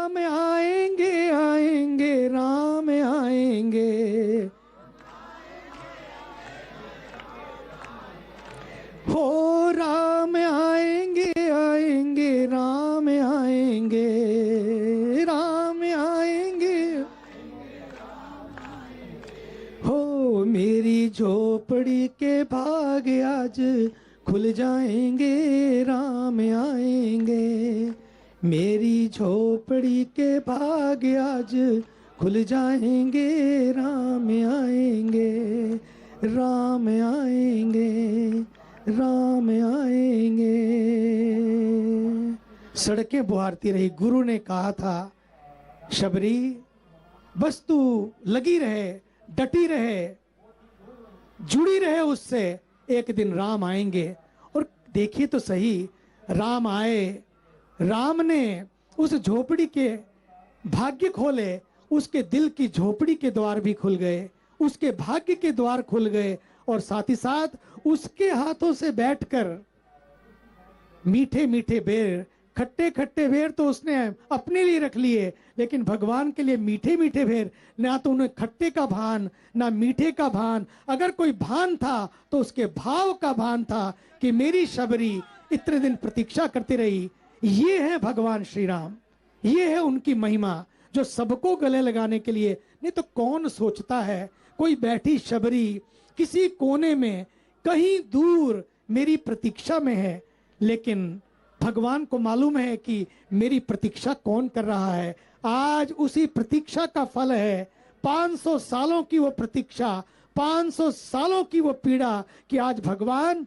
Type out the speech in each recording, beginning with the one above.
राम आएंगे आएंगे राम आएंगे, हो राम आएंगे आएंगे राम आएंगे, राम आएंगे, हो मेरी झोपड़ी के भाग आज खुल जाएंगे राम आएंगे, मेरी झोपड़ी के भाग आज खुल जाएंगे राम आएंगे, राम आएंगे, राम आएंगे। सड़कें बुहारती रही। गुरु ने कहा था, शबरी बस तू लगी रहे, डटी रहे, जुड़ी रहे उससे, एक दिन राम आएंगे। और देखिए तो सही, राम आए, राम ने उस झोपड़ी के भाग्य खोले, उसके दिल की झोपड़ी के द्वार भी खुल गए, उसके भाग्य के द्वार खुल गए, और साथ ही साथ उसके हाथों से बैठकर मीठे मीठे बेर, खट्टे खट्टे बेर तो उसने अपने लिए रख लिए, लेकिन भगवान के लिए मीठे मीठे बेर, ना तो उन्हें खट्टे का भान ना मीठे का भान, अगर कोई भान था तो उसके भाव का भान था कि मेरी शबरी इतने दिन प्रतीक्षा करती रही। ये है भगवान श्री राम, ये है उनकी महिमा, जो सबको गले लगाने के लिए। नहीं तो कौन सोचता है कोई बैठी शबरी किसी कोने में कहीं दूर मेरी प्रतीक्षा में है, लेकिन भगवान को मालूम है कि मेरी प्रतीक्षा कौन कर रहा है। आज उसी प्रतीक्षा का फल है 500 सालों की वो प्रतीक्षा, 500 सालों की वो पीड़ा, कि आज भगवान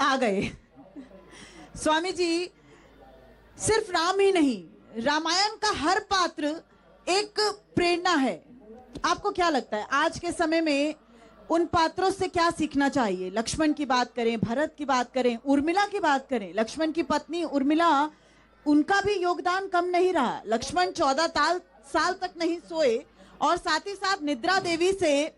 आ गए। स्वामी जी, सिर्फ राम ही नहीं, रामायण का हर पात्र एक प्रेरणा है। आपको क्या लगता है आज के समय में उन पात्रों से क्या सीखना चाहिए? लक्ष्मण की बात करें, भरत की बात करें, उर्मिला की बात करें, लक्ष्मण की पत्नी उर्मिला, उनका भी योगदान कम नहीं रहा। लक्ष्मण 14 साल तक नहीं सोए, और साथ ही साथ निद्रा देवी से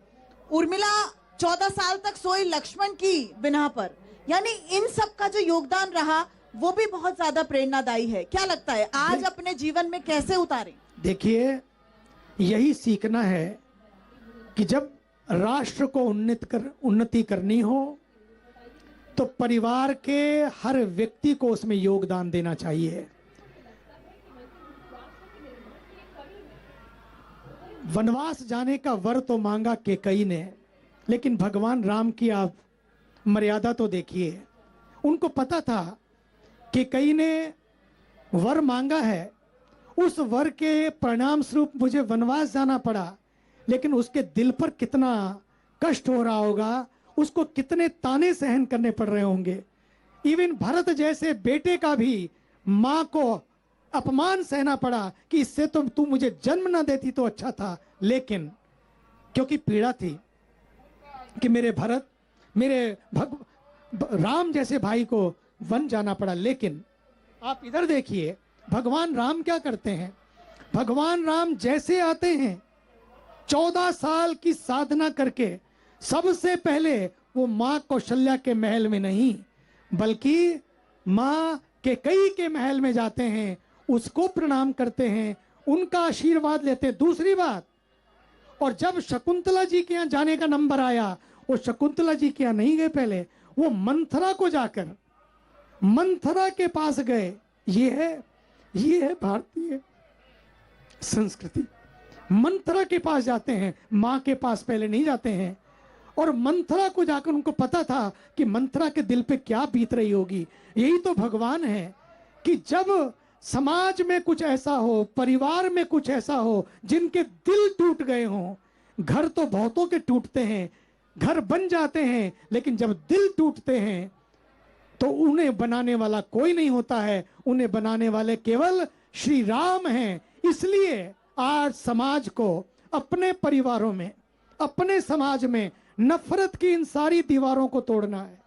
उर्मिला 14 साल तक सोई लक्ष्मण की बिना पर। यानी इन सब का जो योगदान रहा वो भी बहुत ज्यादा प्रेरणादायी है। क्या लगता है आज अपने जीवन में कैसे उतारें? देखिए, यही सीखना है कि जब राष्ट्र को उन्नति करनी हो तो परिवार के हर व्यक्ति को उसमें योगदान देना चाहिए। वनवास जाने का वर तो मांगा केकई ने, लेकिन भगवान राम की आप मर्यादा तो देखिए। उनको पता था केकई ने वर मांगा है, उस वर के परिणाम स्वरूप मुझे वनवास जाना पड़ा, लेकिन उसके दिल पर कितना कष्ट हो रहा होगा, उसको कितने ताने सहन करने पड़ रहे होंगे। इवन भरत जैसे बेटे का भी मां को अपमान सहना पड़ा कि इससे तो तू मुझे जन्म ना देती तो अच्छा था, लेकिन क्योंकि पीड़ा थी कि मेरे भरत, मेरे राम जैसे भाई को वन जाना पड़ा। लेकिन आप इधर देखिए, भगवान राम क्या करते हैं। भगवान राम जैसे आते हैं 14 साल की साधना करके, सबसे पहले वो मां कौशल्या के महल में नहीं बल्कि मां कैकेयी के महल में जाते हैं, उसको प्रणाम करते हैं, उनका आशीर्वाद लेते हैं। दूसरी बात, और जब शकुंतला जी के यहाँ जाने का नंबर आया, वो शकुंतला जी के यहाँ नहीं गए, पहले वो मंथरा को जाकर मंथरा के पास गए। ये है भारतीय संस्कृति। मंथरा के पास जाते हैं, मां के पास पहले नहीं जाते हैं। और मंथरा को जाकर उनको पता था कि मंथरा के दिल पे क्या बीत रही होगी। यही तो भगवान है कि जब समाज में कुछ ऐसा हो, परिवार में कुछ ऐसा हो जिनके दिल टूट गए हों, घर तो बहुतों के टूटते हैं, घर बन जाते हैं, लेकिन जब दिल टूटते हैं तो उन्हें बनाने वाला कोई नहीं होता है, उन्हें बनाने वाले केवल श्री राम हैं। इसलिए आज समाज को अपने परिवारों में, अपने समाज में नफरत की इन सारी दीवारों को तोड़ना है।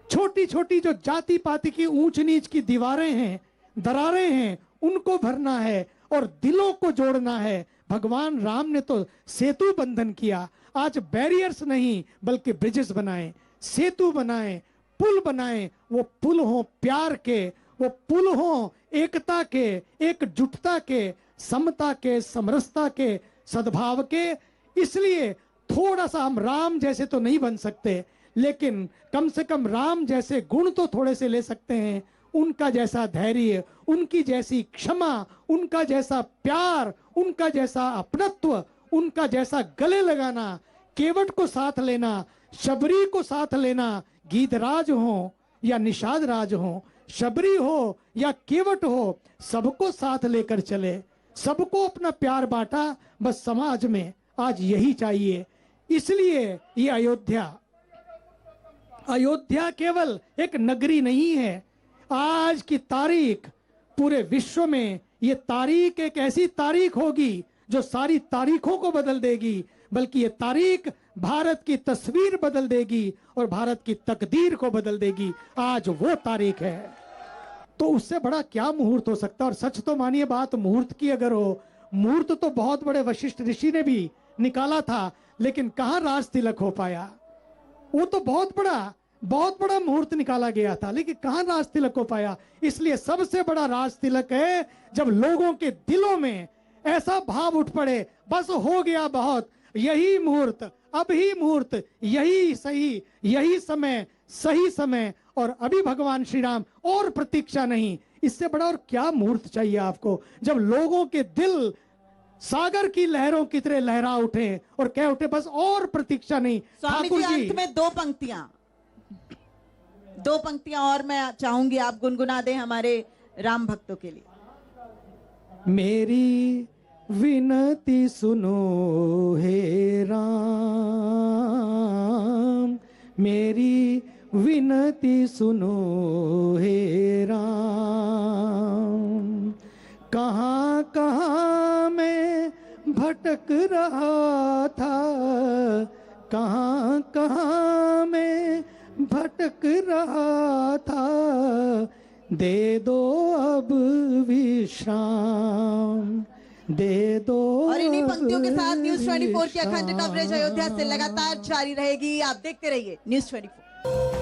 छोटी छोटी जो जाति पाति की ऊंच नीच की दीवारें हैं, दरारें हैं, उनको भरना है और दिलों को जोड़ना है। भगवान राम ने तो सेतु बंधन किया। आज बैरियर्स नहीं बल्कि ब्रिजेस बनाएं, सेतु बनाएं, पुल बनाएं। वो पुल हो प्यार के, वो पुल हो एकता के, एकजुटता के, समता के, समरसता के, सद्भाव के। इसलिए थोड़ा सा हम राम जैसे तो नहीं बन सकते, लेकिन कम से कम राम जैसे गुण तो थोड़े से ले सकते हैं। उनका जैसा धैर्य, उनकी जैसी क्षमा, उनका जैसा प्यार, उनका जैसा अपनत्व, उनका जैसा गले लगाना, केवट को साथ लेना, शबरी को साथ लेना, गीधराज हो या निषाद राज हो, शबरी हो या केवट हो, सबको साथ लेकर चले, सबको अपना प्यार बांटा। बस समाज में आज यही चाहिए। इसलिए ये अयोध्या केवल एक नगरी नहीं है। आज की तारीख पूरे विश्व में, ये तारीख एक ऐसी तारीख होगी जो सारी तारीखों को बदल देगी, बल्कि ये तारीख भारत की तस्वीर बदल देगी और भारत की तकदीर को बदल देगी। आज वो तारीख है। तो उससे बड़ा क्या मुहूर्त हो सकता है। और सच तो मानिए बात, मुहूर्त की अगर हो, मुहूर्त तो बहुत बड़े वशिष्ठ ऋषि ने भी निकाला था, लेकिन कहां राज तिलक हो पाया। वो तो बहुत बड़ा मुहूर्त निकाला गया था, लेकिन कहां राज तिलक हो पाया। इसलिए सबसे बड़ा राज तिलक है जब लोगों के दिलों में ऐसा भाव उठ पड़े, बस हो गया बहुत, यही मुहूर्त, अब ही मुहूर्त, यही सही, यही समय, सही समय, और अभी भगवान श्री राम, और प्रतीक्षा नहीं। इससे बड़ा और क्या मुहूर्त चाहिए आपको, जब लोगों के दिल सागर की लहरों की तरह लहरा उठे और कह उठे बस और प्रतीक्षा नहीं। स्वामी जी, अंत में दो पंक्तियां और मैं चाहूंगी आप गुनगुना दें हमारे राम भक्तों के लिए। मेरी विनती सुनो हे राम, मेरी विनती सुनो हे राम। कहाँ कहाँ मैं भटक रहा था, कहाँ कहाँ मैं भटक रहा था, दे दो अब विश्राम, दे दो। और इन्हीं पंक्तियों के साथ न्यूज़ 24 की अखंड कवरेज अयोध्या से लगातार जारी रहेगी। आप देखते रहिए न्यूज़ 24।